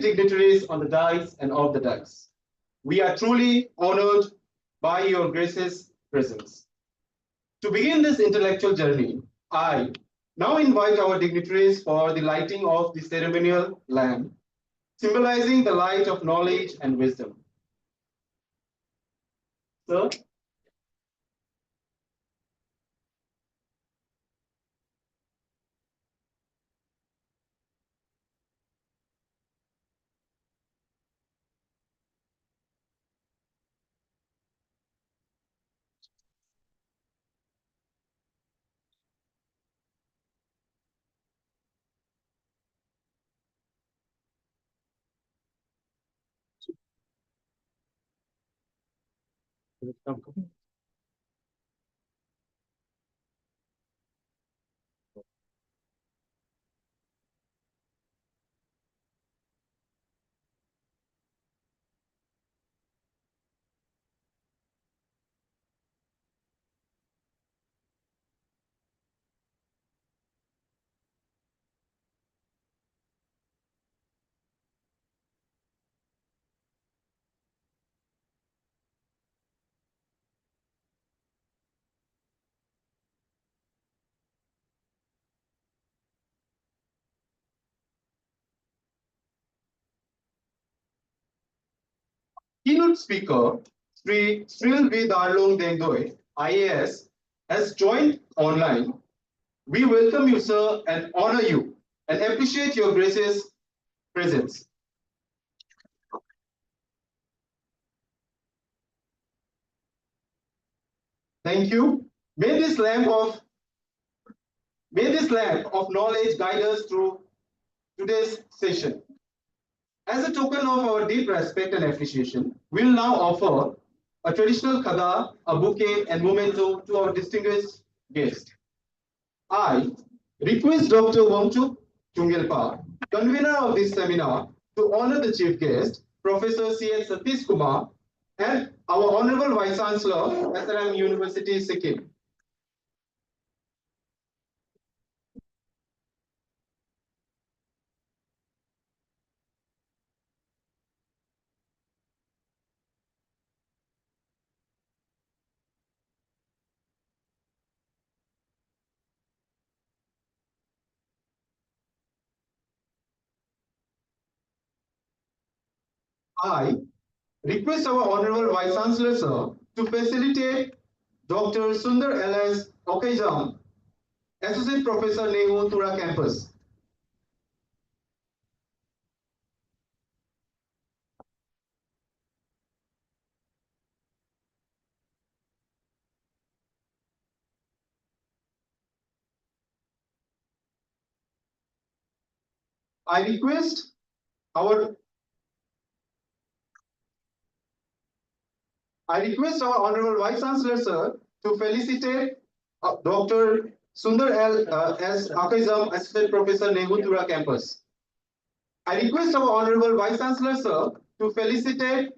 dignitaries on the dais and off the dais. We are truly honored by your grace's presence. To begin this intellectual journey, I now invite our dignitaries for the lighting of the ceremonial lamp, symbolizing the light of knowledge and wisdom. Sir, keynote speaker Sri Srilvi Darlong Dengdoi, IAS, has joined online. We welcome you, sir, and honor you and appreciate your grace's presence. Thank you. May this lamp of knowledge guide us through today's session. As a token of our deep respect and appreciation, we'll now offer a traditional khada, a bouquet, and memento to our distinguished guest. I request Dr. Wangchuk Chungelpa, convener of this seminar, to honor the chief guest, Professor C.S. Satish Kumar, and our Honorable Vice Chancellor, SRM University, Sikkim. I request our Honorable Vice Chancellor, sir, to facilitate Dr. Sundar L.S. Okaijam, Associate Professor, Nehu, Tura Campus. I request our Honorable Vice Chancellor, sir, to felicitate Dr. Sundar S. Akaizam, Assistant Professor, Nehu, Tura Campus. I request our Honorable Vice Chancellor, sir, to felicitate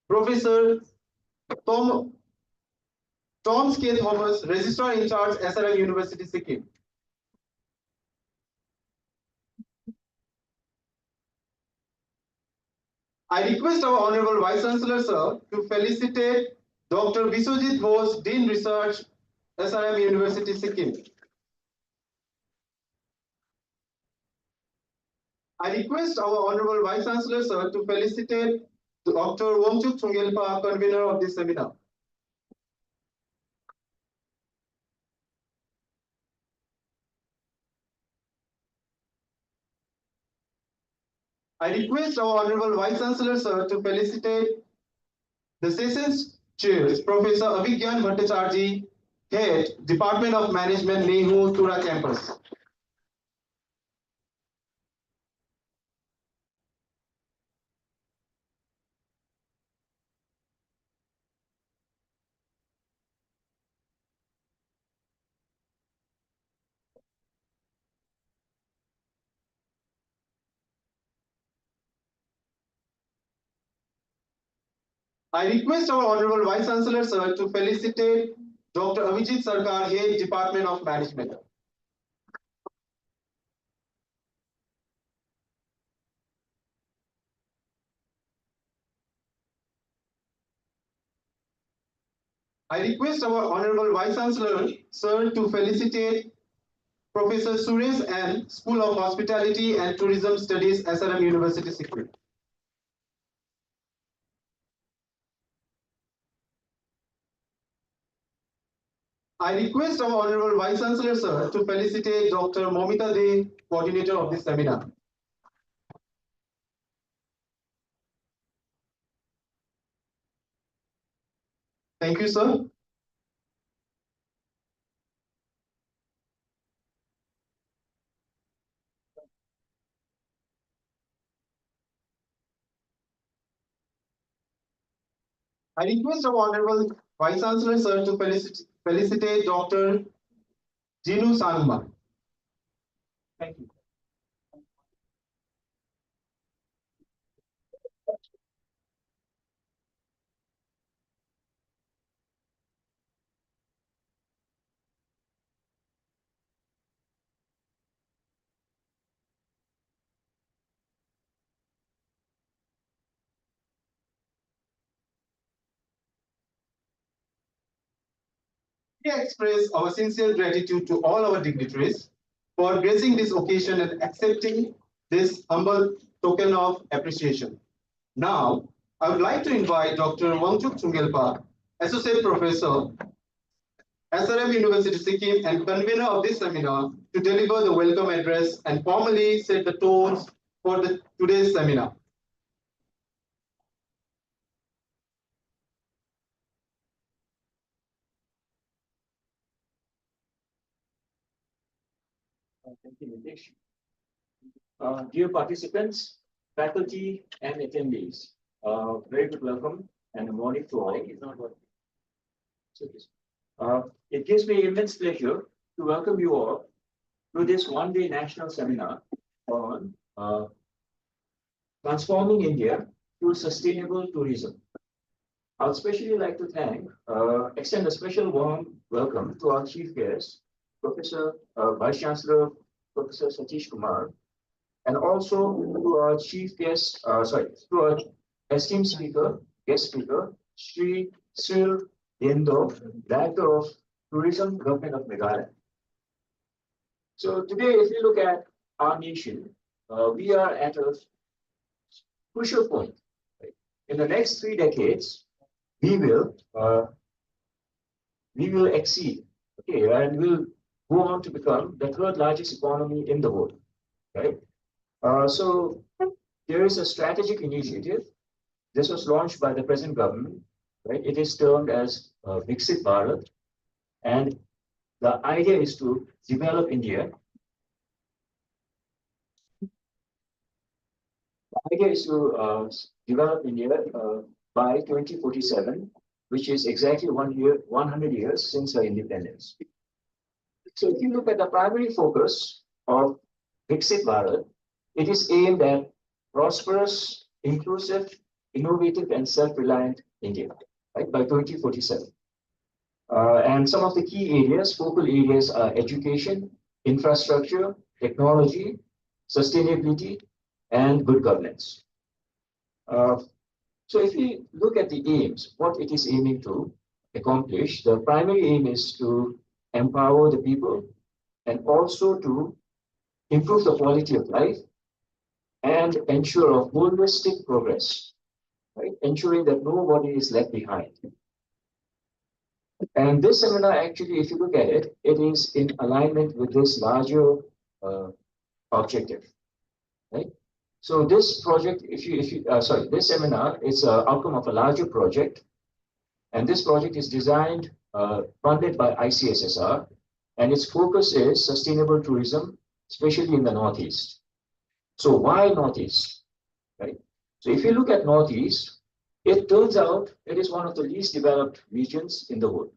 Professor Tom K. Thomas, Registrar in Charge, SRM University, Sikkim. I request our Honorable Vice Chancellor, sir, to felicitate Dr. Biswajit Bose, Dean Research, SRM University, Sikkim. I request our Honorable Vice Chancellor, sir, to felicitate Dr. Wangchuk Chungelpa, convener of this seminar. I request our Honorable Vice Chancellor, sir, to felicitate the session's chairs, Professor Abhigyan Bhattacharjee, Head, Department of Management, Nehu, Tura Campus. I request our Honorable Vice Chancellor, sir, to felicitate Dr. Avijit Sarkar, Head, Department of Management. I request our Honorable Vice Chancellor, Sir, to felicitate Professor Suresh and School of Hospitality and Tourism Studies, SRM University, Sikkim. I request our Honorable Vice Chancellor, Sir, to felicitate Dr. Momita De, coordinator of this seminar. Thank you, sir. I request our Honorable Vice Chancellor, Sir, to felicitate Dr. Jinu Sangma. Thank you. We express our sincere gratitude to all our dignitaries for gracing this occasion and accepting this humble token of appreciation. Now, I would like to invite Dr. Wangchuk Chungelpa, Associate Professor, SRM University Sikkim and convener of this seminar, to deliver the welcome address and formally set the tones for today's seminar. Thank you, Nitesh. Dear participants, faculty, and attendees, very good welcome and a morning to all. It gives me immense pleasure to welcome you all to this one-day national seminar on transforming India through sustainable tourism. I'd especially like to extend a special warm welcome to our chief guest, Vice Chancellor, Professor Satish Kumar, and also to our to our esteemed guest speaker, Sri Sil Yendo, Director of Tourism, Government of Meghalaya. So today, if you look at our nation, we are at a crucial point. Right? In the next 3 decades, we will exceed, okay, and we'll go on to become the 3rd largest economy in the world, right? So there is a strategic initiative. This was launched by the present government, right? It is termed as Viksit Bharat, and the idea is to develop India. The idea is to develop India by 2047, which is exactly 100 years since our independence. So if you look at the primary focus of Viksit Bharat, it is aimed at prosperous, inclusive, innovative, and self-reliant India, right, by 2047. And some of the key areas, focal areas, are education, infrastructure, technology, sustainability, and good governance. So if we look at the aims, what it is aiming to accomplish, the primary aim is to empower the people and also to improve the quality of life and ensure a holistic progress, right? Ensuring that nobody is left behind. And this seminar, actually, if you look at it, it is in alignment with this larger objective, right? So this project, this seminar is an outcome of a larger project, and this project is designed, funded by ICSSR, and its focus is sustainable tourism, especially in the Northeast. So why Northeast, right? So if you look at Northeast, it turns out it is one of the least developed regions in the world,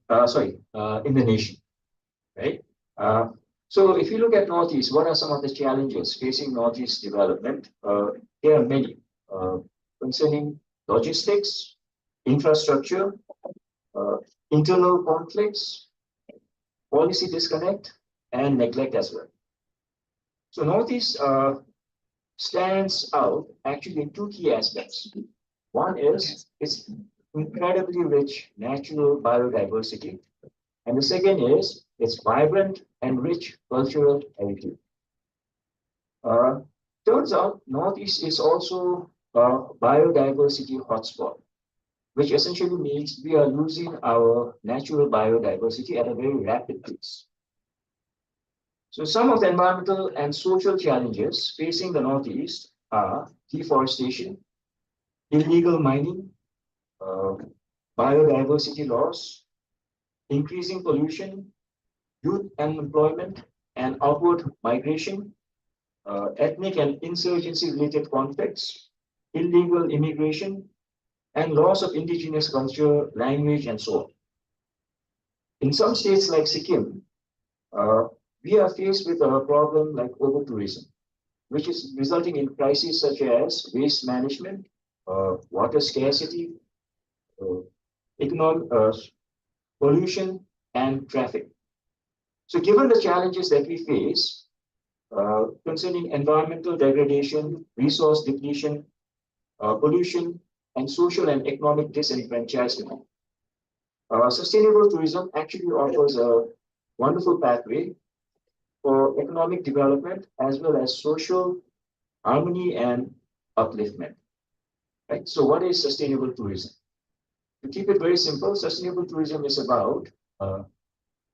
in the nation, right? So if you look at Northeast, what are some of the challenges facing Northeast development? There are many concerning logistics, infrastructure, internal conflicts, policy disconnect, and neglect as well. So Northeast stands out actually in 2 key aspects. One is its incredibly rich natural biodiversity. And the second is its vibrant and rich cultural heritage. Uh, Turns out Northeast is also a biodiversity hotspot, which essentially means we are losing our natural biodiversity at a very rapid pace. So some of the environmental and social challenges facing the Northeast are deforestation, illegal mining, uh, biodiversity loss, increasing pollution, youth unemployment and outward migration, ethnic and insurgency-related conflicts, illegal immigration, and loss of indigenous culture, language, and so on. In some states like Sikkim, uh, we are faced with a problem like over-tourism, which is resulting in crises such as waste management, water scarcity, uh, economic pollution, and traffic. So given the challenges that we face concerning environmental degradation, resource depletion, pollution, and social and economic disenfranchisement, sustainable tourism actually offers a wonderful pathway for economic development as well as social harmony and upliftment. Right? So, what is sustainable tourism? To keep it very simple, sustainable tourism is about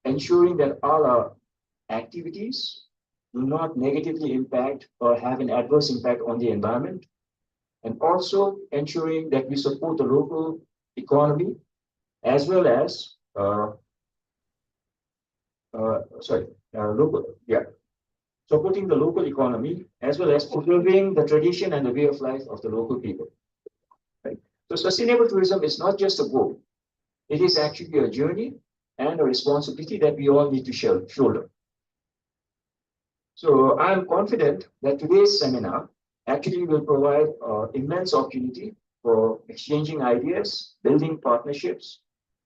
ensuring that all our activities do not negatively impact or have an adverse impact on the environment, and also ensuring that we support the local economy as well as local, yeah, supporting the local economy as well as preserving the tradition and the way of life of the local people. Right? So sustainable tourism is not just a goal; it is actually a journey and a responsibility that we all need to shoulder. So I'm confident that today's seminar actually will provide immense opportunity for exchanging ideas, building partnerships,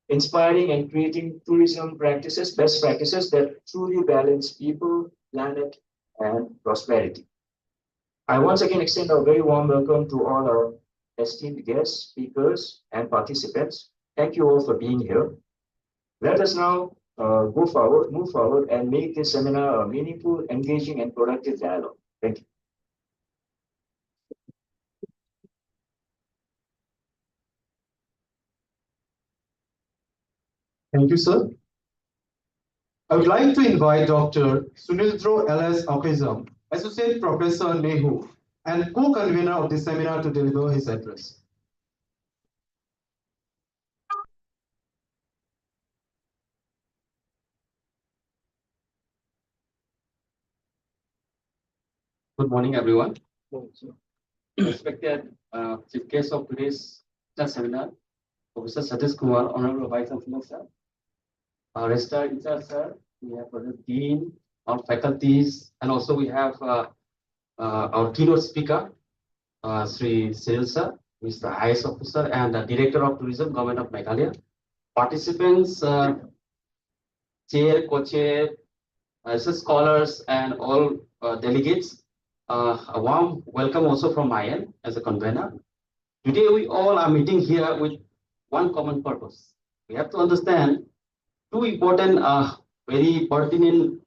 inspiring and creating tourism practices, best practices that truly balance people, planet, and prosperity. I once again extend a very warm welcome to all our esteemed guests, speakers, and participants. Thank you all for being here. Let us now move forward, and make this seminar a meaningful, engaging, and productive dialogue. Thank you. Thank you, sir. I would like to invite Dr. Sunildro L.S. Okizam, Associate Professor Nehu, and co-convener of this seminar to deliver his address. Good morning, everyone. Respected chief guest of today's seminar, Professor Satish Kumar, Honorable Vice Chancellor, sir, Registrar in charge, sir. We have the dean, our faculties, and also we have our keynote speaker, Sri Cyril sir, who is the highest officer and the Director of Tourism, Government of Meghalaya. Participants, chair, co-chair, scholars, and all delegates. A warm welcome also from my end as a convener. Today we all are meeting here with one common purpose. We have to understand two important, very pertinent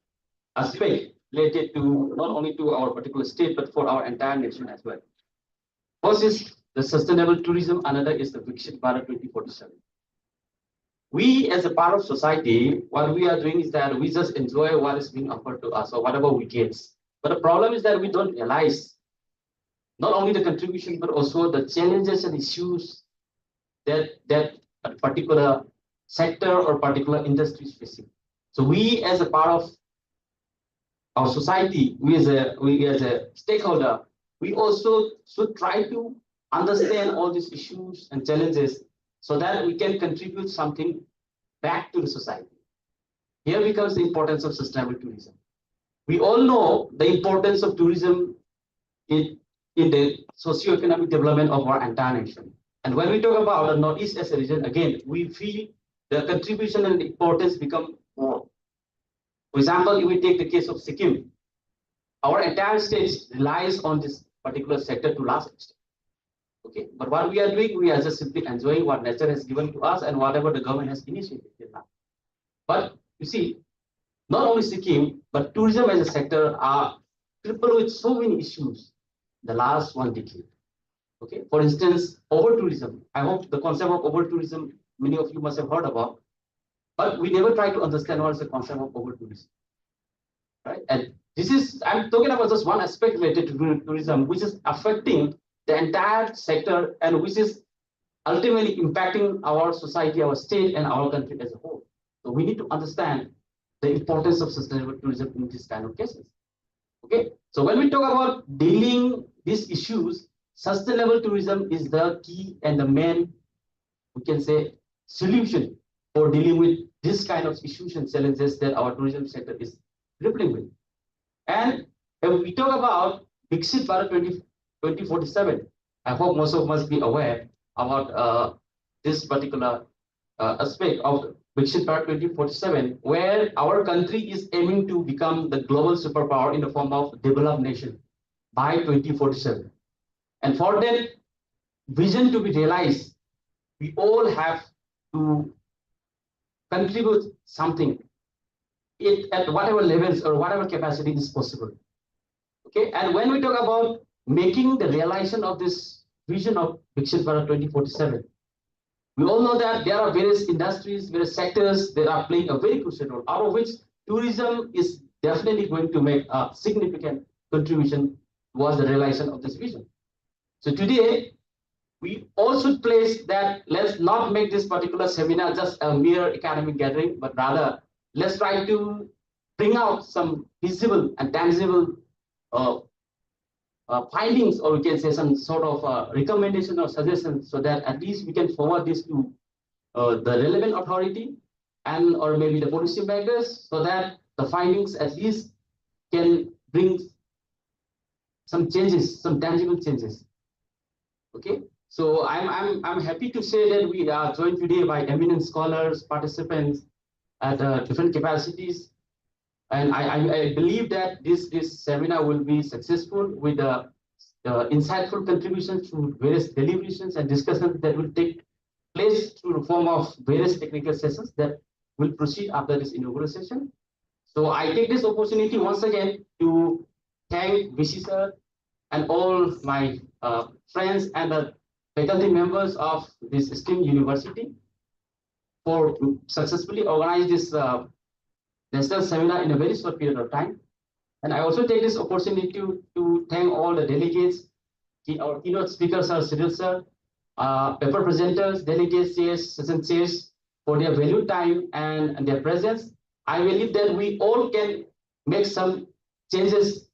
aspects related to not only to our particular state, but for our entire nation as well. First is the sustainable tourism, another is the Viksit Bharat 2047. We as a part of society, what we are doing is that we just enjoy what is being offered to us or whatever we get. But the problem is that we don't realize not only the contribution, but also the challenges and issues that a particular sector or particular industry is facing. So we as a part of our society, we as a stakeholder, we also should try to understand all these issues and challenges so that we can contribute something back to the society. Here becomes the importance of sustainable tourism. We all know the importance of tourism in the socio-economic development of our entire nation. And when we talk about the Northeast as a region, again, we feel the contribution and importance become more. For example, if we take the case of Sikkim, our entire state relies on this particular sector to large extent. Okay, but what we are doing, we are just simply enjoying what nature has given to us and whatever the government has initiated till now. But you see, not only Sikkim, but tourism as a sector are crippled with so many issues the last 1 decade. Okay, for instance, over tourism. I hope the concept of over tourism many of you must have heard about, but we never try to understand what is the concept of over tourism, right? And this is, I'm talking about just one aspect related to tourism, which is affecting the entire sector and which is ultimately impacting our society, our state, and our country as a whole. So we need to understand the importance of sustainable tourism in these kind of cases. Okay, so when we talk about dealing these issues, sustainable tourism is the key and the main, we can say, solution for dealing with this kind of issues and challenges that our tourism sector is grappling with. And when we talk about Viksit Bharat 2047, I hope most of us must be aware about this particular aspect of Viksit Bharat 2047, where our country is aiming to become the global superpower in the form of developed nation by 2047. And for that vision to be realized, we all have to contribute something at whatever levels or whatever capacity is possible. Okay, and when we talk about making the realization of this vision of Viksit Bharat 2047, we all know that there are various industries, various sectors that are playing a very crucial role, out of which tourism is definitely going to make a significant contribution towards the realization of this vision. So today, we also place that let's not make this particular seminar just a mere academic gathering, but rather let's try to bring out some visible and tangible findings, or we can say some sort of recommendation or suggestions, so that at least we can forward this to the relevant authority and or maybe the policy makers, so that the findings at least can bring some changes, some tangible changes. Okay, so I'm happy to say that we are joined today by eminent scholars, participants at different capacities. And I believe that this seminar will be successful with the insightful contributions to various deliberations and discussions that will take place through the form of various technical sessions that will proceed after this inaugural session. So I take this opportunity once again to thank VC sir and all my friends and the faculty members of this esteemed university for successfully organizing this national seminar in a very short period of time. And I also take this opportunity to thank all the delegates. Our keynote speakers are Cyril sir, paper presenters, delegates, chairs, session chairs for their valued time and their presence. I believe that we all can make some changes,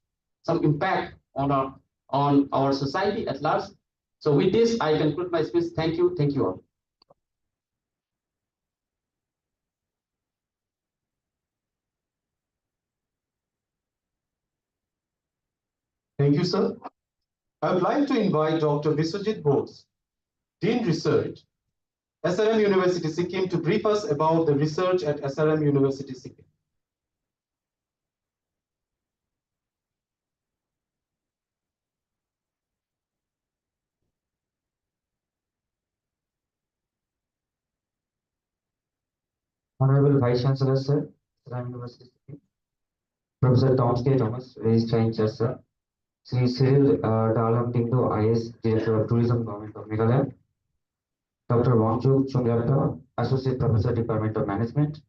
some impact on our society at large. So with this, I conclude my speech. Thank you all. Thank you, sir. I would like to invite Dr. Biswajit Bose, Dean Research, SRM University Sikkim, to brief us about the research at SRM University Sikkim. Honorable Vice Chancellor, sir, SRM University Sikkim, Professor Tom K. Thomas, Registrar in Charge, sir, Sri Cyril Dalam Tingdo, IS, Director of Tourism, Government of Meghalaya, Dr. Wangchuk Chungyapta, Associate Professor, Department of Management,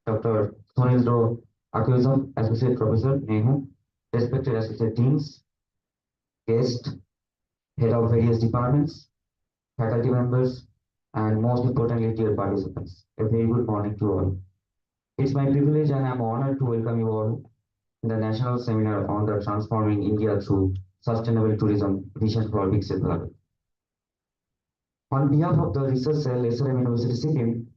Dr. Sunil Akuzam, Associate Professor, NEHU, respected Associate Deans, guests, head of various departments, faculty members, and most importantly, dear participants. A very good morning to all. It's my privilege and I'm honored to welcome you all in the National Seminar on the Transforming India Through Sustainable Tourism Vision for Viksit Bharat. On behalf of the research cell, SRM University Sikkim,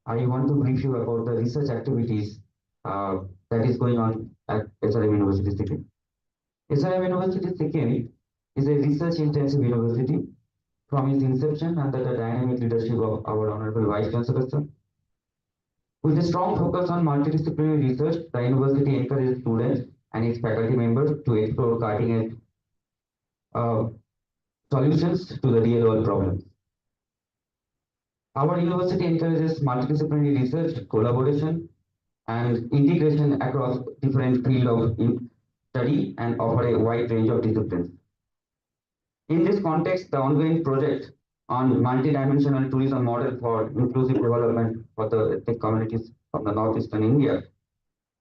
I want to brief you about the research activities that is going on at SRM University Sikkim. SRM University Sikkim is a research-intensive university. From its inception under the dynamic leadership of our Honorable Vice Chancellor, sir. With a strong focus on multidisciplinary research, the university encourages students and its faculty members to explore cutting-edge solutions to the real world problems. Our university encourages multidisciplinary research, collaboration, and integration across different fields of study and offer a wide range of disciplines. In this context, the ongoing project on multidimensional tourism model for inclusive development for the ethnic communities from the northeastern India,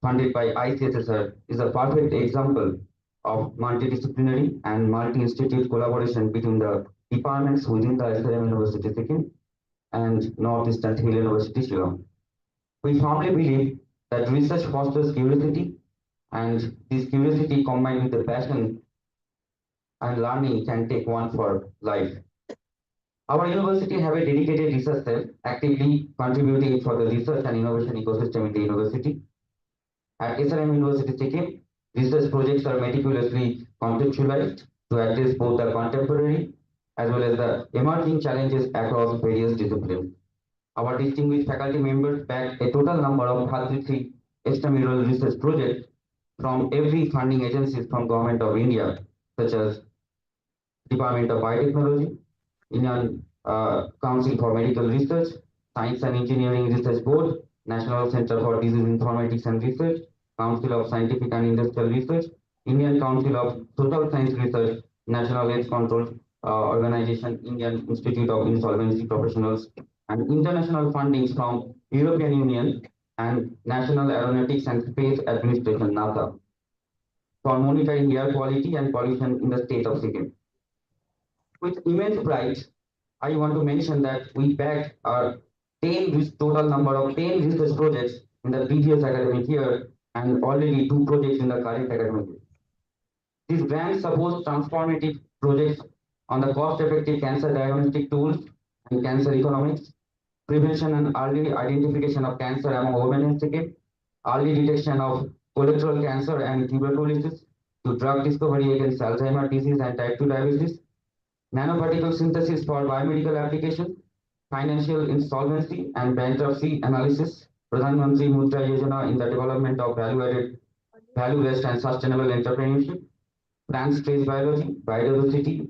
funded by ICSSR, is a perfect example of multidisciplinary and multi-institute collaboration between the departments within the SRM University Sikkim and Northeastern Hill University Shillong. We firmly believe that research fosters curiosity, and this curiosity combined with the passion and learning can take one for life. Our university have a dedicated research cell actively contributing for the research and innovation ecosystem in the university. At SRM University Sikkim, research projects are meticulously conceptualized to address both the contemporary as well as the emerging challenges across various disciplines. Our distinguished faculty members back a total number of 33 extramural research projects from every funding agencies from Government of India, such as Department of Biotechnology, Indian Council for Medical Research, Science and Engineering Research Board, National Center for Disease Informatics and Research, Council of Scientific and Industrial Research, Indian Council of Social Science Research, National AIDS Control Organization, Indian Institute of Insolvency Professionals, and international fundings from European Union and National Aeronautics and Space Administration, NASA, for monitoring air quality and pollution in the state of Sikkim. With immense pride, I want to mention that we backed our 10 total number of 10 research projects in the previous academic year and already 2 projects in the current academic year. These grants support transformative projects on the cost-effective cancer diagnostic tools and cancer economics, prevention and early identification of cancer among women in Sikkim, early detection of colorectal cancer and tuberculosis, to drug discovery against Alzheimer's disease and type 2 diabetes, nanoparticle synthesis for biomedical application, financial insolvency and bankruptcy analysis, Pradhan Mantri Mudra Yojana in the development of value-based and sustainable entrepreneurship, plant trace biology, biodiversity,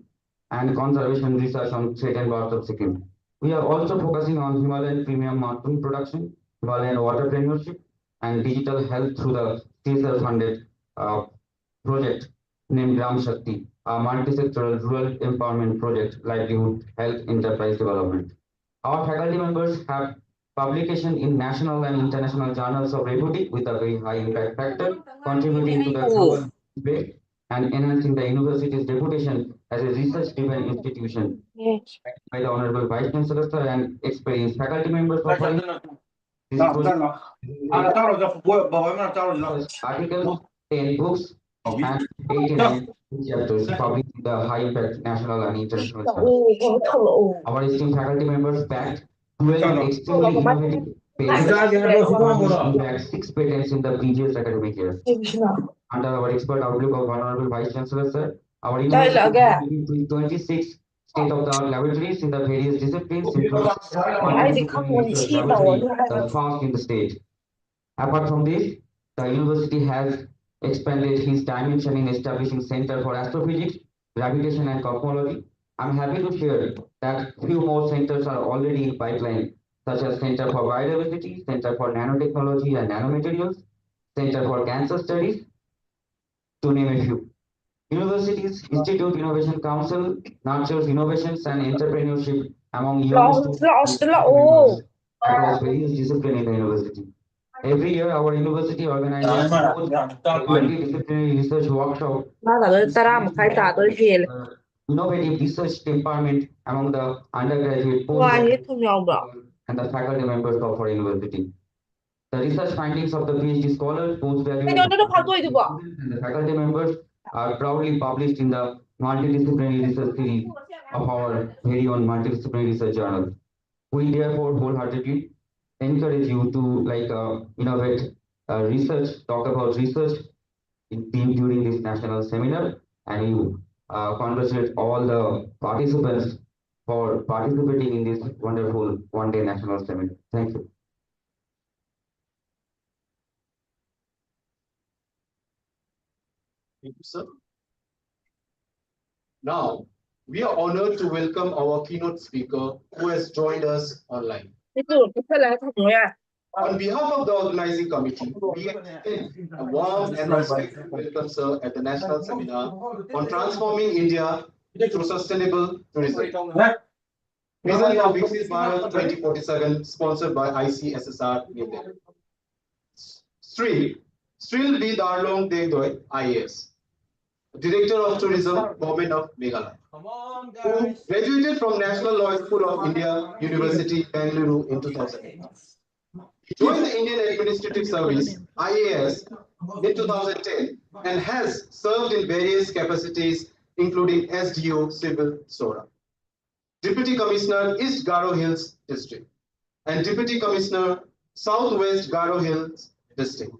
and conservation research on threatened birds of Sikkim. We are also focusing on Himalayan premium mushroom production, Himalayan waterpreneurship, and digital health through the CSR-funded project named Gram Shakti, a multi-sectoral rural empowerment project, livelihood, health, enterprise development. Our faculty members have publication in national and international journals of repute with a very high impact factor, contributing to the global debate and enhancing the university's reputation as a research-driven institution. By the Honorable Vice Chancellor sir and experienced faculty members offering this project, articles, 10 books, and 89 chapters published in the high impact national and international journals. Our esteemed faculty members backed 12 extremely innovative patents, in fact 6 patents in the previous academic year. Under our expert outlook of Honorable Vice Chancellor sir, our university has 26 state-of-the-art laboratories in the various disciplines, including research laboratory, the first in the state. Apart from this, the university has expanded its dimension in establishing Center for Astrophysics, Gravitation and Cosmology. I'm happy to share that few more centers are already in pipeline, such as Center for Biodiversity, Center for Nanotechnology and Nanomaterials, Center for Cancer Studies, to name a few. Universities Institute Innovation Council nurtures innovations and entrepreneurship among young students across various disciplines in the university. Every year, our university organizes multidisciplinary research workshop, innovative research department among the undergraduate, postgraduate, and the faculty members of our university. The research findings of the PhD scholars, postgraduate students, and the faculty members are proudly published in the multidisciplinary research series of our very own multidisciplinary research journal. We therefore wholeheartedly encourage you to innovate research, talk about research during this national seminar, and you congratulate all the participants for participating in this wonderful one-day national seminar. Thank you. Thank you, sir. Now, we are honored to welcome our keynote speaker who has joined us online. On behalf of the organizing committee, we extend a warm and respectful welcome, sir, at the National Seminar on Transforming India through Sustainable Tourism. Vision for Viksit Bharat 2047, sponsored by ICSSR New Delhi. Sril B. Darlong Degdoi, IAS, Director of Tourism, Government of Meghalaya, who graduated from National Law School of India, University, Bengaluru in 2008. He joined the Indian Administrative Service, IAS, in 2010 and has served in various capacities, including SDO, Civil Sora, Deputy Commissioner, East Garo Hills District, and Deputy Commissioner, Southwest Garo Hills District.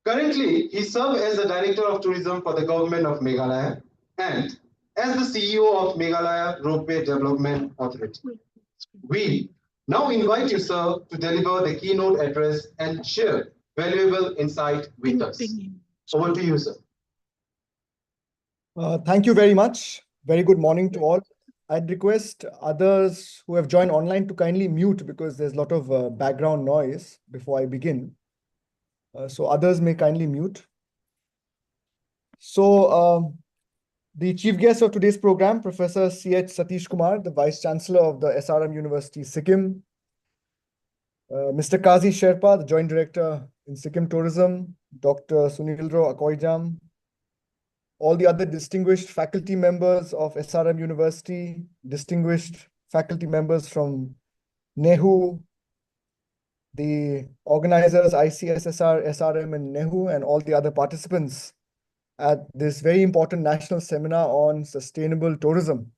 Currently, he serves as the Director of Tourism for the Government of Meghalaya and as the CEO of Meghalaya Ropeway Development Authority. We now invite you, sir, to deliver the keynote address and share valuable insight with us. Over to you, sir. Thank you very much. Very good morning to all. I'd request others who have joined online to kindly mute because there's a lot of background noise before I begin. So others may kindly mute. So the chief guest of today's program, Professor C.H. Satish Kumar, the Vice Chancellor of the SRM University, Sikkim. Mr. Kazi Sherpa, the Joint Director in Sikkim Tourism. Dr. Sunilro Akoijam. All the other distinguished faculty members of SRM University, distinguished faculty members from NEHU, the organizers, ICSSR, SRM, and NEHU, and all the other participants at this very important national seminar on sustainable tourism,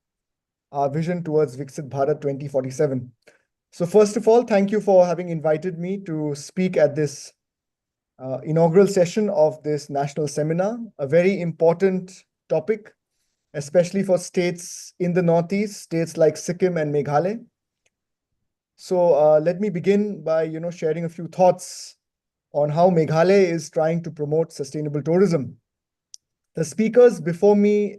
our vision towards Viksit Bharat 2047. So first of all, thank you for having invited me to speak at this inaugural session of this national seminar, a very important topic, especially for states in the Northeast, states like Sikkim and Meghalaya. So let me begin by sharing a few thoughts on how Meghalaya is trying to promote sustainable tourism. The speakers before me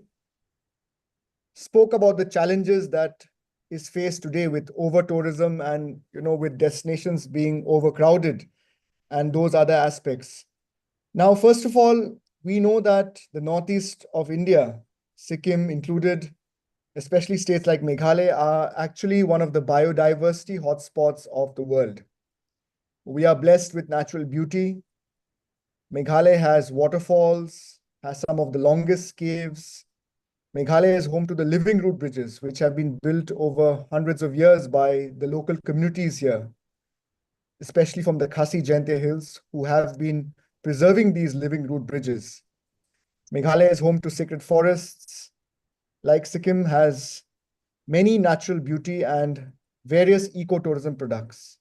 spoke about the challenges that is faced today with over-tourism and with destinations being overcrowded and those other aspects. Now, first of all, we know that the northeast of India, Sikkim included, especially states like Meghalaya, are actually one of the biodiversity hotspots of the world. We are blessed with natural beauty. Meghalaya has waterfalls, has some of the longest caves. Meghalaya is home to the living root bridges, which have been built over hundreds of years by the local communities here, especially from the Khasi Jaintia Hills, who have been preserving these living root bridges. Meghalaya is home to sacred forests. Like Sikkim, has many natural beauty and various ecotourism products.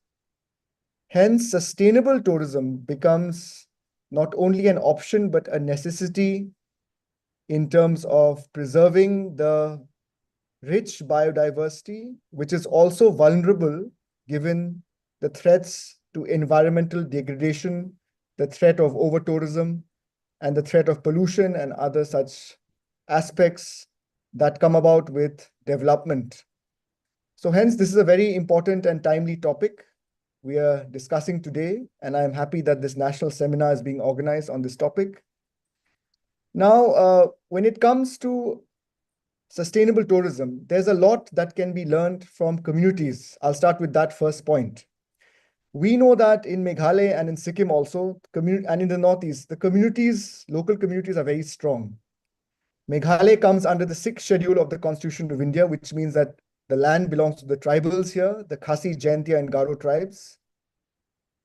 Hence, sustainable tourism becomes not only an option, but a necessity in terms of preserving the rich biodiversity, which is also vulnerable given the threats to environmental degradation, the threat of over-tourism, and the threat of pollution and other such aspects that come about with development. So hence, this is a very important and timely topic we are discussing today, and I'm happy that this national seminar is being organized on this topic. Now, when it comes to sustainable tourism, there's a lot that can be learned from communities. I'll start with that first point. We know that in Meghalaya and in Sikkim also, and in the Northeast, the communities, local communities are very strong. Meghalaya comes under the 6th schedule of the Constitution of India, which means that the land belongs to the tribals here, the Khasi, Jaintia, and Garo tribes,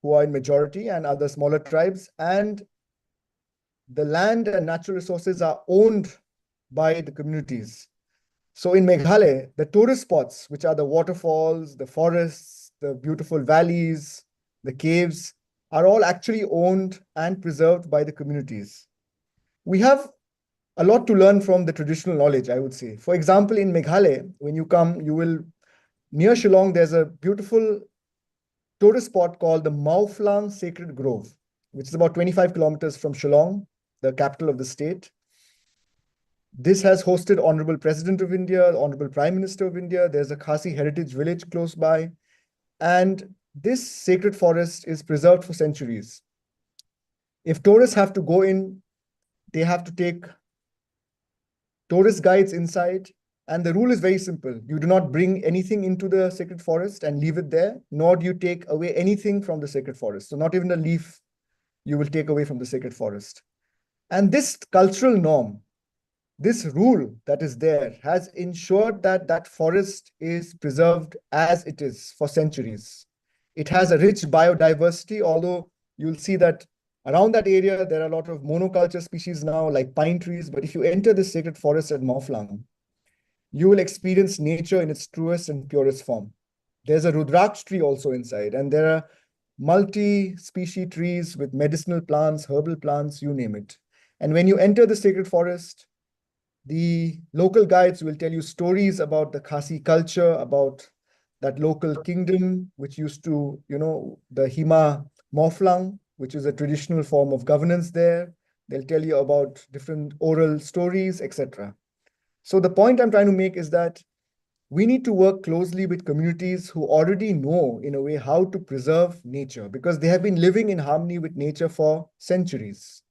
who are in majority, and other smaller tribes. And the land and natural resources are owned by the communities. So in Meghalaya, the tourist spots, which are the waterfalls, the forests, the beautiful valleys, the caves, are all actually owned and preserved by the communities. We have a lot to learn from the traditional knowledge, I would say. For example, in Meghalaya, when you come, near Shillong, there's a beautiful tourist spot called the Mauflang Sacred Grove, which is about 25 kilometers from Shillong, the capital of the state. This has hosted Honorable President of India, Honorable Prime Minister of India. There's a Khasi heritage village close by. And this sacred forest is preserved for centuries. If tourists have to go in, they have to take tourist guides inside. And the rule is very simple. You do not bring anything into the sacred forest and leave it there, nor do you take away anything from the sacred forest. So not even a leaf you will take away from the sacred forest. And this cultural norm, this rule that is there, has ensured that that forest is preserved as it is for centuries. It has a rich biodiversity, although you'll see that around that area, there are a lot of monoculture species now, like pine trees. But if you enter the sacred forest at Mawphlang, you will experience nature in its truest and purest form. There's a Rudraksh tree also inside, and there are multi-species trees with medicinal plants, herbal plants, you name it. And when you enter the sacred forest, the local guides will tell you stories about the Khasi culture, about that local kingdom, which used to, the Hima Mawphlang, which is a traditional form of governance there. They'll tell you about different oral stories, etc. So the point I'm trying to make is that we need to work closely with communities who already know, in a way, how to preserve nature, because they have been living in harmony with nature for centuries.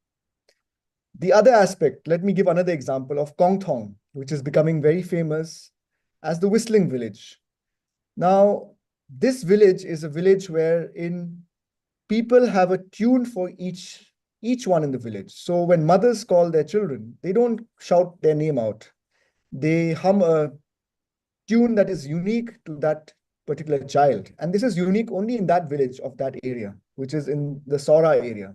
The other aspect, let me give another example of Kongthong, which is becoming very famous as the whistling village. Now, this village is a village wherein people have a tune for each one in the village. So when mothers call their children, they don't shout their name out. They hum a tune that is unique to that particular child. And this is unique only in that village of that area, which is in the Sora area.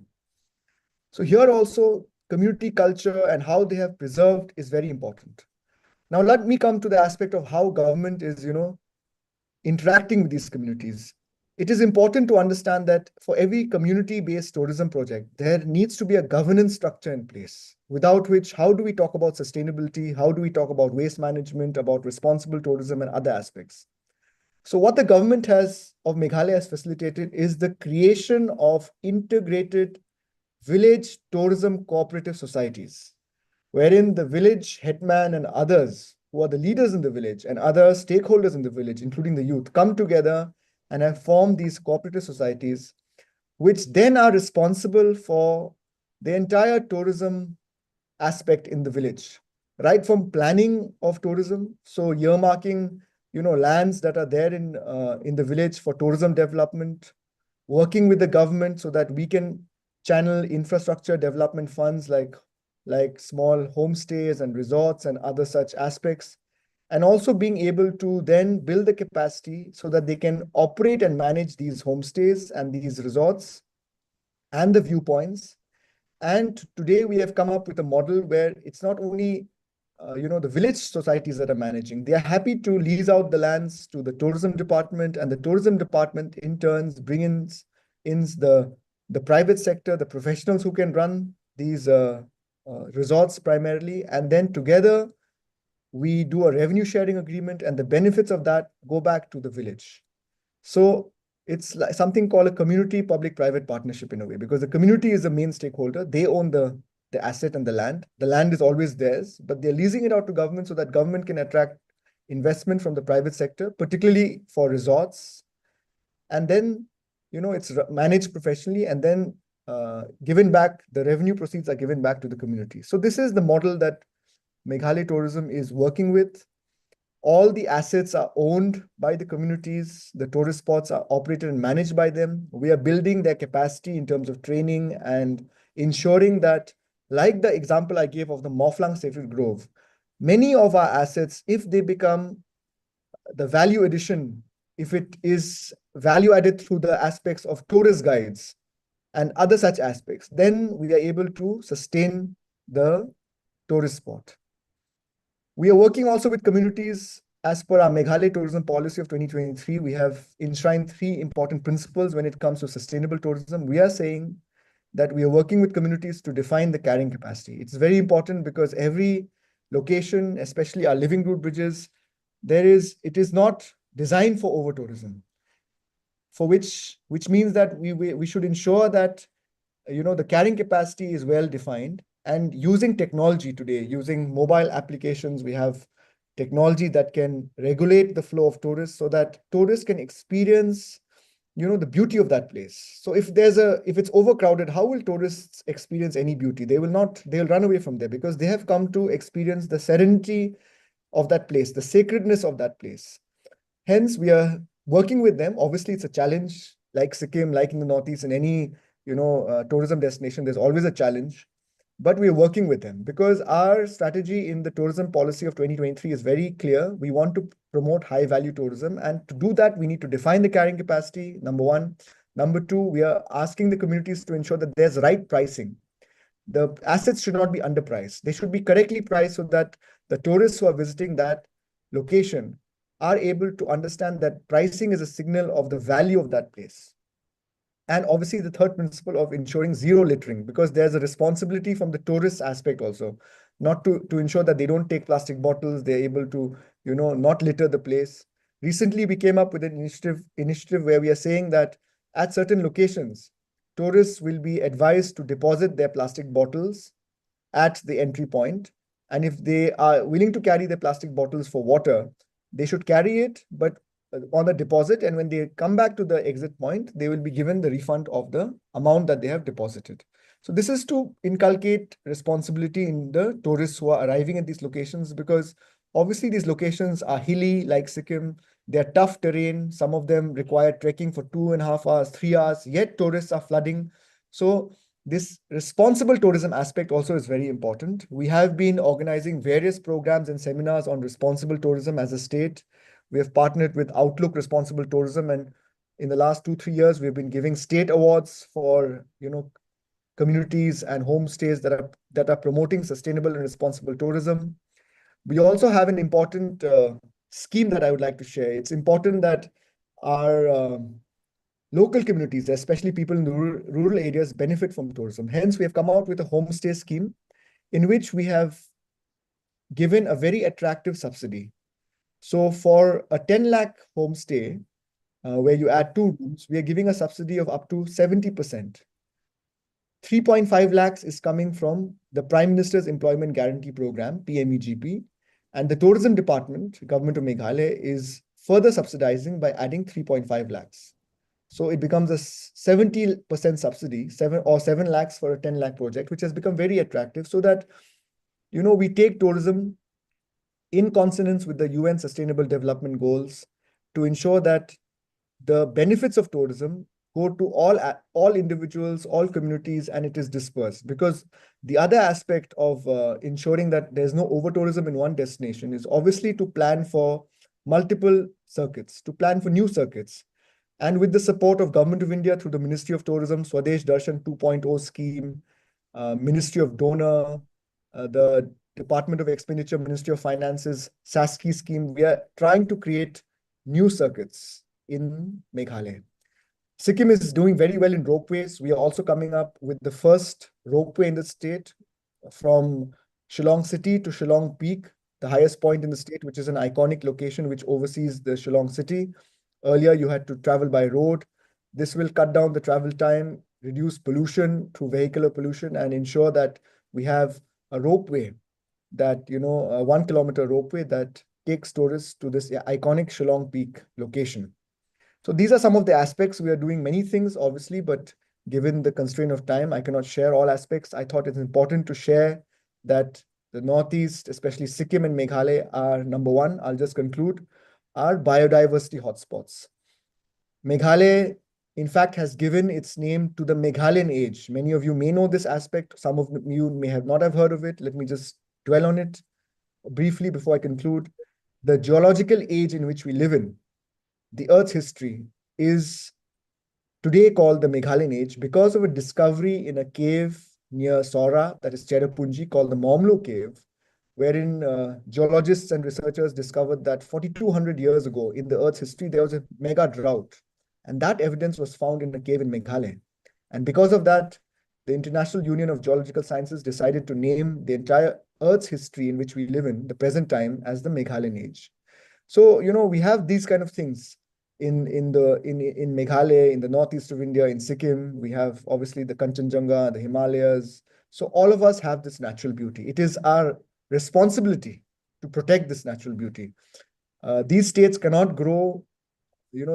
So here also, community culture and how they have preserved is very important. Now, let me come to the aspect of how government is, interacting with these communities. It is important to understand that for every community-based tourism project, there needs to be a governance structure in place, without which, how do we talk about sustainability? How do we talk about waste management, about responsible tourism and other aspects? So what the government of Meghalaya has facilitated is the creation of integrated village tourism cooperative societies, wherein the village headman and others who are the leaders in the village and other stakeholders in the village, including the youth, come together and have formed these cooperative societies, which then are responsible for the entire tourism aspect in the village, right from planning of tourism, so earmarking, lands that are there in the village for tourism development, working with the government so that we can channel infrastructure development funds like small homestays and resorts and other such aspects, and also being able to then build the capacity so that they can operate and manage these homestays and these resorts and the viewpoints. And today we have come up with a model where it's not only the village societies that are managing. They are happy to lease out the lands to the tourism department, and the tourism department in turns bring in the private sector, the professionals who can run these resorts primarily, and then together we do a revenue sharing agreement, and the benefits of that go back to the village. So it's like something called a community public-private partnership in a way, because the community is the main stakeholder. They own the asset and the land. The land is always theirs, but they're leasing it out to government so that government can attract investment from the private sector, particularly for resorts. And then, it's managed professionally, and then given back, the revenue proceeds are given back to the community. So this is the model that Meghalaya Tourism is working with. All the assets are owned by the communities. The tourist spots are operated and managed by them. We are building their capacity in terms of training and ensuring that, like the example I gave of the Mawphlang Sacred Grove, many of our assets, if they become the value addition, if it is value added through the aspects of tourist guides and other such aspects, then we are able to sustain the tourist spot. We are working also with communities as per our Meghalaya Tourism Policy of 2023. We have enshrined 3 important principles when it comes to sustainable tourism. We are saying that we are working with communities to define the carrying capacity. It's very important because every location, especially our living root bridges, it is not designed for over tourism, for which means that we should ensure that the carrying capacity is well defined. And using technology today, using mobile applications, we have technology that can regulate the flow of tourists so that tourists can experience, the beauty of that place. So if it's overcrowded, how will tourists experience any beauty? They'll run away from there because they have come to experience the serenity of that place, the sacredness of that place. Hence, we are working with them. Obviously, it's a challenge, like Sikkim, like in the Northeast, in any, tourism destination, there's always a challenge. But we are working with them because our strategy in the tourism policy of 2023 is very clear. We want to promote high value tourism. And to do that, we need to define the carrying capacity, number one. Number two, we are asking the communities to ensure that there's right pricing. The assets should not be underpriced. They should be correctly priced so that the tourists who are visiting that location are able to understand that pricing is a signal of the value of that place. And obviously, the third principle of ensuring zero littering, because there's a responsibility from the tourist aspect also, not to ensure that they don't take plastic bottles, they're able to, not litter the place. Recently, we came up with an initiative where we are saying that at certain locations, tourists will be advised to deposit their plastic bottles at the entry point. And if they are willing to carry their plastic bottles for water, they should carry it, but on a deposit. And when they come back to the exit point, they will be given the refund of the amount that they have deposited. So this is to inculcate responsibility in the tourists who are arriving at these locations, because obviously these locations are hilly, like Sikkim. They're tough terrain. Some of them require trekking for 2.5 hours, 3 hours, yet tourists are flooding. So this responsible tourism aspect also is very important. We have been organizing various programs and seminars on responsible tourism as a state. We have partnered with Outlook Responsible Tourism, and in the last 2-3 years, we've been giving state awards for communities and homestays that are promoting sustainable and responsible tourism. We also have an important scheme that I would like to share. It's important that our local communities, especially people in the rural areas, benefit from tourism. Hence, we have come out with a homestay scheme in which we have given a very attractive subsidy. So for a 10 lakh homestay, where you add 2 rooms, we are giving a subsidy of up to 70%. 3.5 lakhs is coming from the Prime Minister's Employment Guarantee Program, PMEGP, and the Tourism Department, Government of Meghalaya, is further subsidizing by adding 3.5 lakhs. So it becomes a 70% subsidy, 7 lakhs for a 10 lakh project, which has become very attractive, so that, we take tourism in consonance with the UN Sustainable Development Goals to ensure that the benefits of tourism go to all individuals, all communities, and it is dispersed. Because the other aspect of ensuring that there's no over-tourism in one destination is obviously to plan for multiple circuits, to plan for new circuits. And with the support of Government of India through the Ministry of Tourism, Swadesh Darshan 2.0 scheme, Ministry of Donor, the Department of Expenditure, Ministry of Finances, SASKI scheme, we are trying to create new circuits in Meghalaya. Sikkim is doing very well in ropeways. We are also coming up with the first ropeway in the state from Shillong City to Shillong Peak, the highest point in the state, which is an iconic location which oversees the Shillong city. Earlier, you had to travel by road. This will cut down the travel time, reduce pollution through vehicular pollution, and ensure that we have a ropeway that, a 1 kilometer ropeway that takes tourists to this iconic Shillong Peak location. So these are some of the aspects. We are doing many things, obviously, but given the constraint of time, I cannot share all aspects. I thought it's important to share that the Northeast, especially Sikkim and Meghalaya, are number one. I'll just conclude, are biodiversity hotspots. Meghalaya, in fact, has given its name to the Meghalayan age. Many of you may know this aspect. Some of you may not have heard of it. Let me just dwell on it briefly before I conclude. The geological age in which we live in, the Earth's history, is today called the Meghalayan age because of a discovery in a cave near Sora, that is Cherrapunji, called the Momlo Cave, wherein geologists and researchers discovered that 4,200 years ago in the Earth's history, there was a mega drought. And that evidence was found in a cave in Meghalaya. And because of that, the International Union of Geological Sciences decided to name the entire Earth's history in which we live in, the present time, as the Meghalayan age. So, we have these kind of things in Meghalaya, in the northeast of India, in Sikkim. We have obviously the Kanchenjunga, the Himalayas. So all of us have this natural beauty. It is our responsibility to protect this natural beauty. These states cannot grow,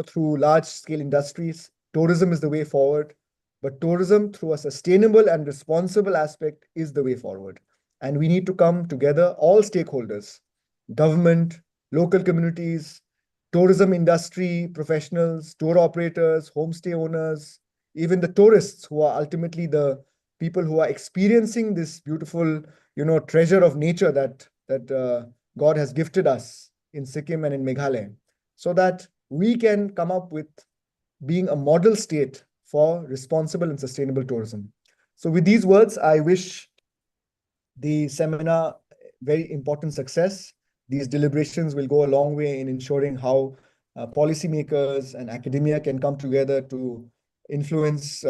through large-scale industries. Tourism is the way forward, but tourism through a sustainable and responsible aspect is the way forward. And we need to come together, all stakeholders, government, local communities, tourism industry professionals, tour operators, homestay owners, even the tourists who are ultimately the people who are experiencing this beautiful, treasure of nature that God has gifted us in Sikkim and in Meghalaya, so that we can come up with being a model state for responsible and sustainable tourism. So with these words, I wish the seminar very important success. These deliberations will go a long way in ensuring how policymakers and academia can come together to influence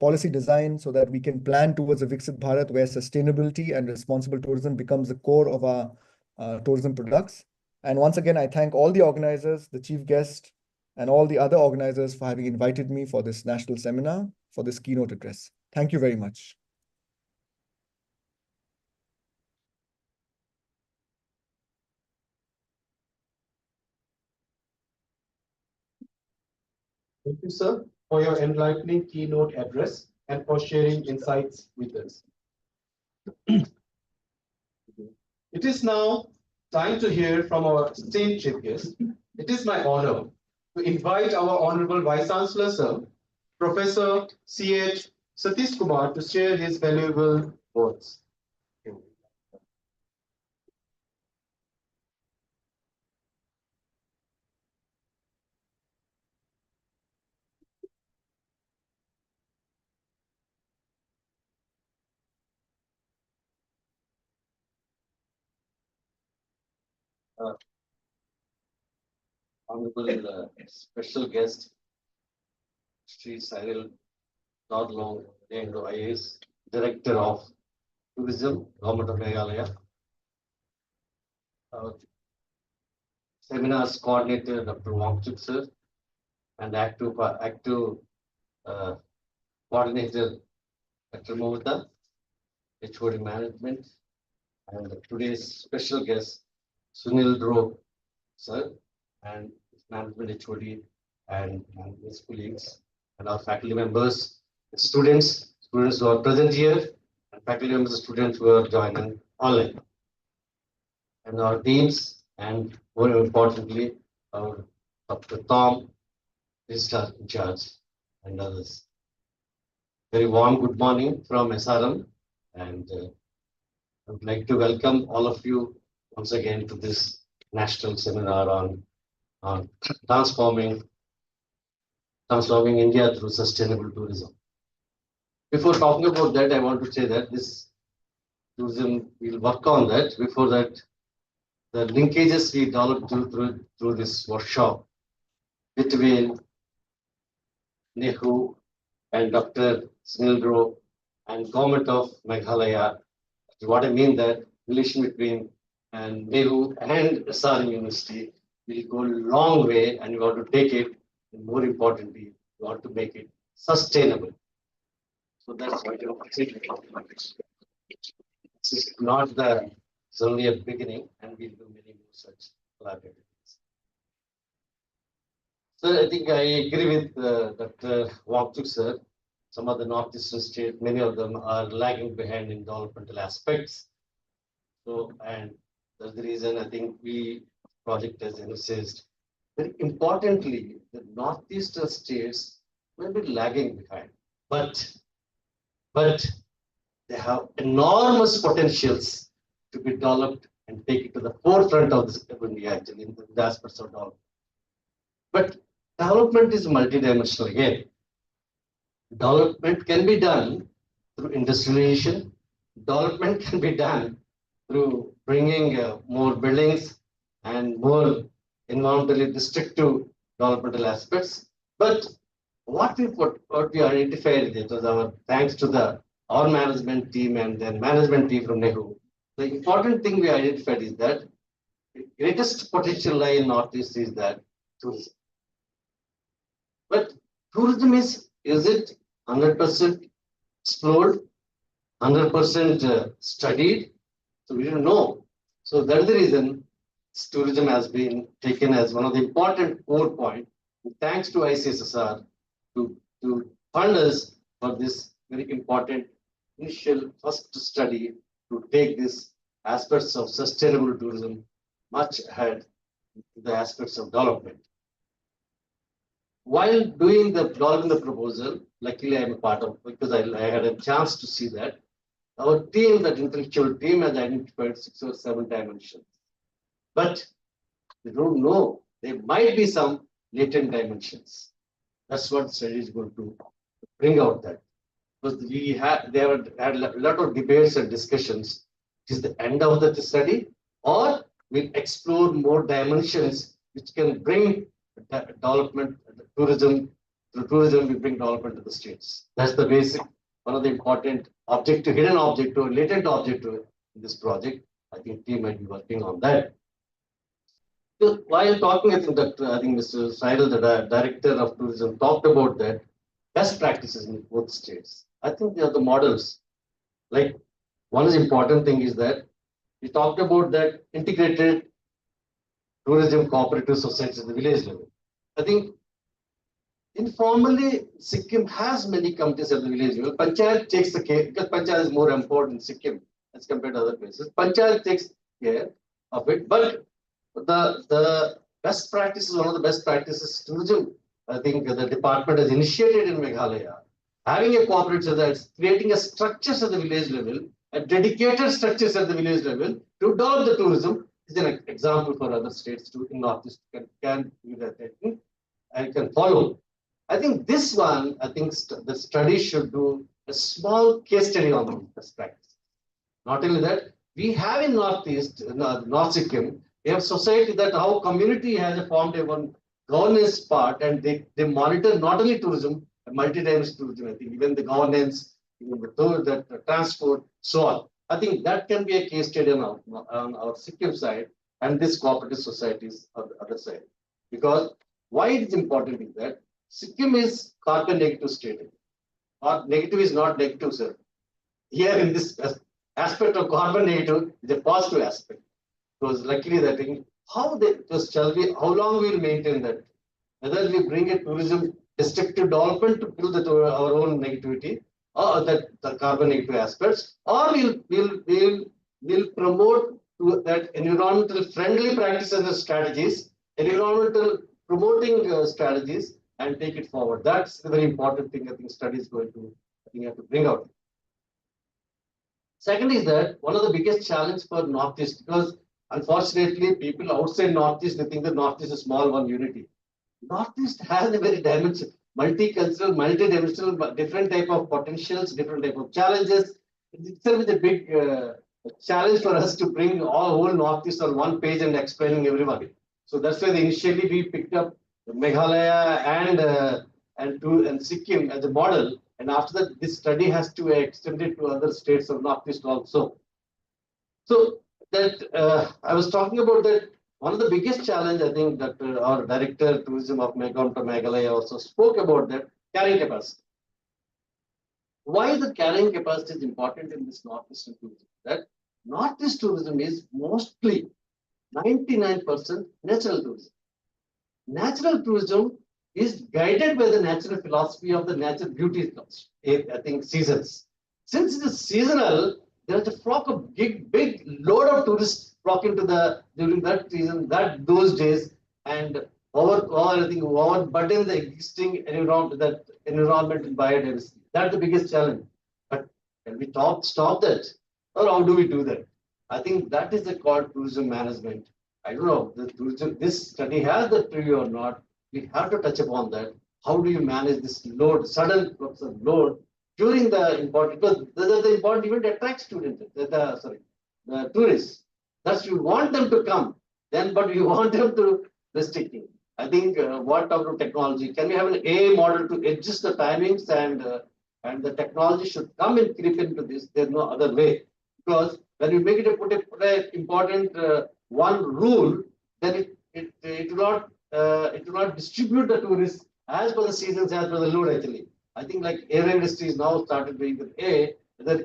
policy design so that we can plan towards a Viksit Bharat where sustainability and responsible tourism becomes the core of our tourism products. And once again, I thank all the organizers, the chief guest, and all the other organizers for having invited me for this national seminar, for this keynote address. Thank you very much. Thank you, sir, for your enlightening keynote address and for sharing insights with us. It is now time to hear from our esteemed chief guest. It is my honor to invite our Honorable Vice Chancellor, sir, Professor C.H. Satish Kumar, to share his valuable words. Honorable special guest, Sri Cyril Nodlong, IAS, Director of Tourism, Government of Meghalaya. Seminars coordinator, Dr. Wangchuk sir, and active coordinator, Dr. Momita, HOD Management, and today's special guest, Sunil Dhruv sir, and his management HOD and his colleagues, and our faculty members, students who are present here, and faculty members and students who are joining online, and our teams, and more importantly, our Dr. Tom, Registrar in charge, and others. Very warm good morning from SRM, and I would like to welcome all of you once again to this national seminar on transforming India through sustainable tourism. Before talking about that, I want to say that this tourism, we'll work on that. Before that, the linkages we developed through this workshop between Nehu and Dr. Sunil Dhruv and Government of Meghalaya. What I mean that relation between and Nehu and SRM University will go a long way, and you want to take it, and more importantly, you want to make it sustainable. So that's why this is not the, it's only a beginning, and we'll do many more such collaborations. So I think I agree with Dr. Wangchuk sir. Some of the northeastern states, many of them are lagging behind in developmental aspects. So, and that's the reason I think we project has emphasized. Very importantly, the northeastern states may be lagging behind, but they have enormous potentials to be developed and take it to the forefront of this India actually in the aspects of development. But development is multidimensional again. Development can be done through industrialization. Development can be done through bringing more buildings and more environmentally destructive developmental aspects. But what we identified, it was our thanks to our management team and then management team from Nehu. The important thing we identified is that the greatest potential lie in Northeast is that tourism. But tourism is it 100% explored? 100% studied. So we don't know. So that is the reason tourism has been taken as one of the important core points. Thanks to ICSSR to fund us for this very important initial first study to take these aspects of sustainable tourism much ahead to the aspects of development. While developing the proposal, luckily I'm a part of because I had a chance to see that. Our team, that intellectual team, has identified 6 or 7 dimensions. But they don't know. There might be some latent dimensions. That's what study is going to bring out that. Because they have had a lot of debates and discussions. Is the end of the study, or we'll explore more dimensions which can bring development, tourism. Through tourism, we bring development to the states. That's the basic, one of the important objective, hidden objective, latent objective in this project. I think team might be working on that. So while talking, I think Mr. Seidel, the director of tourism, talked about that best practices in both states. I think they are the models. Like one is important thing is that we talked about that integrated tourism cooperative societies at the village level. I think informally, Sikkim has many committees at the village level. Panchayat takes the care because Panchayat is more important in Sikkim as compared to other places. Panchayat takes care of it, but the best practices, one of the best practices, tourism. I think the department has initiated in Meghalaya, having a cooperative that's creating a structures at the village level, a dedicated structures at the village level to develop the tourism is an example for other states to in Northeast can do that and can follow. I think this one, I think the study should do a small case study on best practice. Not only that, we have in Northeast, North Sikkim, we have society that how community has formed a one governance part and they monitor not only tourism, multi-dimensional tourism, I think even the governance, even the transport, so on. I think that can be a case study on our Sikkim side and this cooperative societies on the other side. Because why it is important is that Sikkim is carbon negative state. Or negative is not negative, sir. Here in this aspect of carbon negative is a positive aspect. Because luckily that thing, how long we will maintain that? Whether we bring a tourism destructive development to kill our own negativity or the carbon negative aspects, or we'll promote to that environmental friendly practices and strategies, environmental promoting strategies, and take it forward. That's the very important thing I think study is going to have to bring out. Second is that one of the biggest challenge for Northeast, because unfortunately people outside Northeast, they think that Northeast is a small one unity. Northeast has a very dimension, multicultural, multidimensional, different type of potentials, different type of challenges. It's a big challenge for us to bring whole Northeast on one page and explaining everyone. So that's why initially we picked up Meghalaya and Sikkim as a model, and after that, this study has to extend it to other states of Northeast also. So that I was talking about that one of the biggest challenge I think that our director tourism of Meghalaya also spoke about that carrying capacity. Why the carrying capacity is important in this Northeastern tourism? That Northeast tourism is mostly 99% natural tourism. Natural tourism is guided by the natural philosophy of the natural beauty, I think, seasons. Since it is seasonal, there is a flock of big load of tourists flock into during that season, those days, and overburden the existing environment, that environmental biodiversity. That's the biggest challenge. But can we stop that? Or how do we do that? I think that is the called tourism management. I don't know, this study has the preview or not. We have to touch upon that. How do you manage this load, sudden flux of load during the important, because the important event attracts students, the tourists. Thus, you want them to come, but you want them to restrict it. I think what about technology? Can we have an AI model to adjust the timings and the technology should come and creep into this? There's no other way, because when you make it put a important one rule, then it will not distribute the tourists as per the seasons, as per the load actually. I think like air industry is now started doing the whether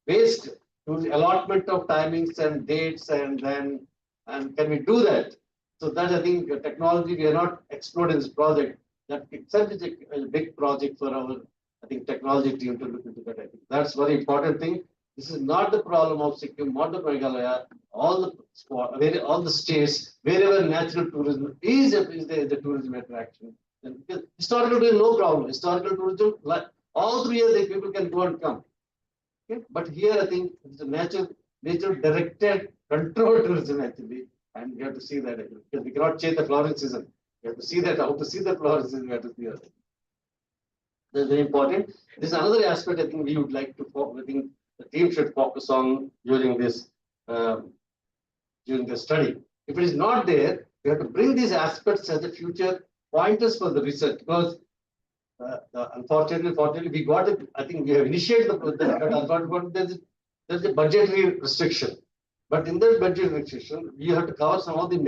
based to the allotment of timings and dates, and then and can we do that? So that I think technology we are not explored in this project. That itself is a big project for our I think technology team to look into that. I think that's very important thing. This is not the problem of Sikkim, not the Meghalaya, all the states, wherever natural tourism is the tourism attraction. And historical tourism, no problem. Historical tourism, like all 3 years, the people can go and come. Okay? But here, I think it's a nature directed, controlled tourism actually, and we have to see that actually, because we cannot change the flowering season. We have to see that. How to see the flowering season? We have to see that. That's very important. This is another aspect I think we would like to. I think the team should focus on during this study. If it is not there, we have to bring these aspects as the future pointers for the research, because unfortunately, we got it. I think we have initiated but there's a budgetary restriction. But in that budget restriction, we have to cover some of the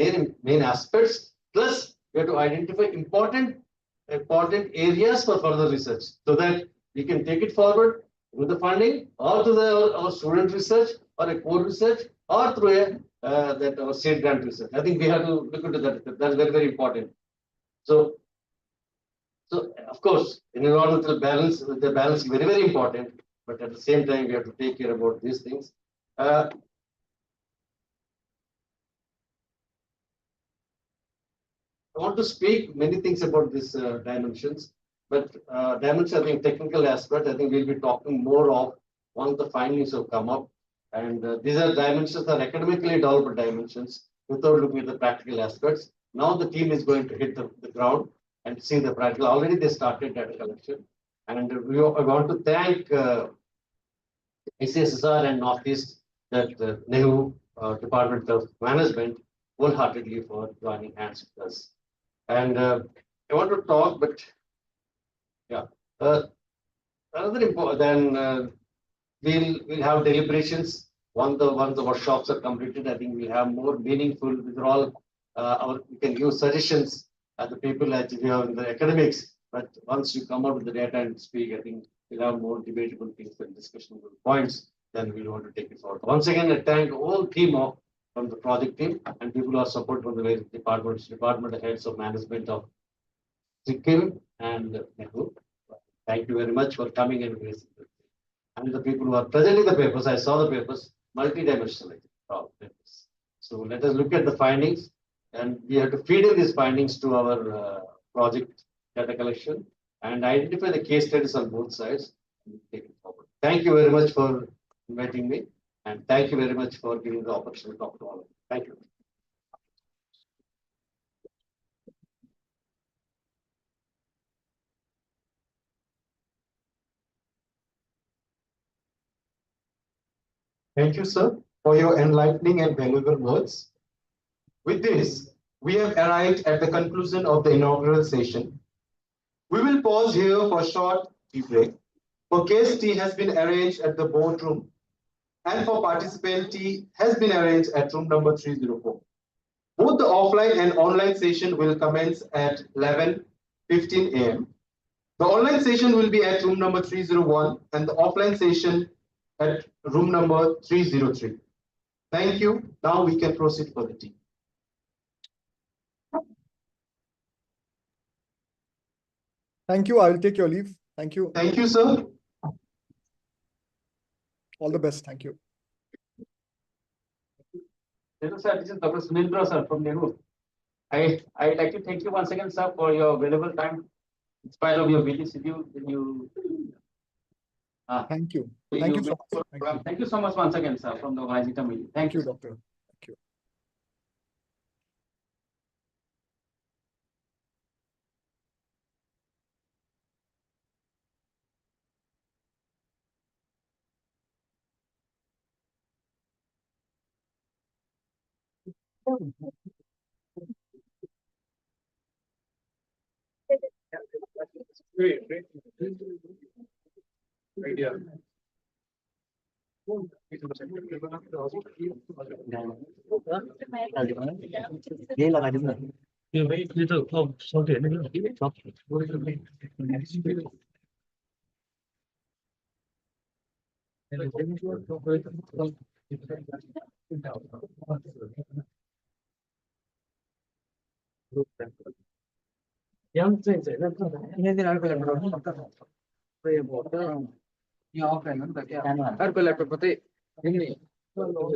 main aspects. Plus, we have to identify important areas for further research, so that we can take it forward with the funding, or to our student research, or a core research, or through our state grant research. I think we have to look into that. That's very, very important. So of course, in order to balance, the balance is very, very important. But at the same time, we have to take care about these things. I want to speak many things about these dimensions, but dimensions, I think technical aspect, I think we'll be talking more of once the findings have come up. And these are dimensions that are academically developed dimensions without looking at the practical aspects. Now the team is going to hit the ground and see the practical. Already they started data collection. And I want to thank ICSSR and Northeast, that Nehru Department of Management, wholeheartedly for joining hands with us. And I want to talk, but yeah, another important. Then we'll have deliberations once the workshops are completed. I think we'll have more meaningful. These are all we can give suggestions as the people as we have in the academics. But once you come out with the data and speak, I think we'll have more debatable things and discussionable points. Then we'll want to take it forward. Once again, I thank the whole team from the project team and people who are supported from the various department heads of management of Sikkim and Nehru. Thank you very much for coming and raising it. And the people who are presenting the papers, I saw the papers, multidimensional papers. So let us look at the findings, and we have to feed in these findings to our project data collection and identify the case studies on both sides and take it forward. Thank you very much for inviting me, and thank you very much for giving the opportunity to talk to all of you. Thank you. Thank you, sir, for your enlightening and valuable words. With this, we have arrived at the conclusion of the inaugural session. We will pause here for a short tea break. For guest tea has been arranged at the boardroom, and for participant tea has been arranged at room number 304. Both the offline and online session will commence at 11:15 a.m. The online session will be at room number 301 and the offline session at room number 303. Thank you. Now we can proceed for the tea. Thank you. I will take your leave. Thank you. Thank you, sir. All the best. Thank you. Hello, sir. This is Dr. Sunindra, sir, from Nehru. I'd like to thank you once again, sir, for your valuable time. In spite of your busy schedule, Thank you. Thank you so much. Thank you so much once again, sir, from the organizing committee. Thank you, doctor. Thank you. Great, great. Idea. ये भाई ये तो अब सब है ना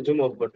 Zoom off but.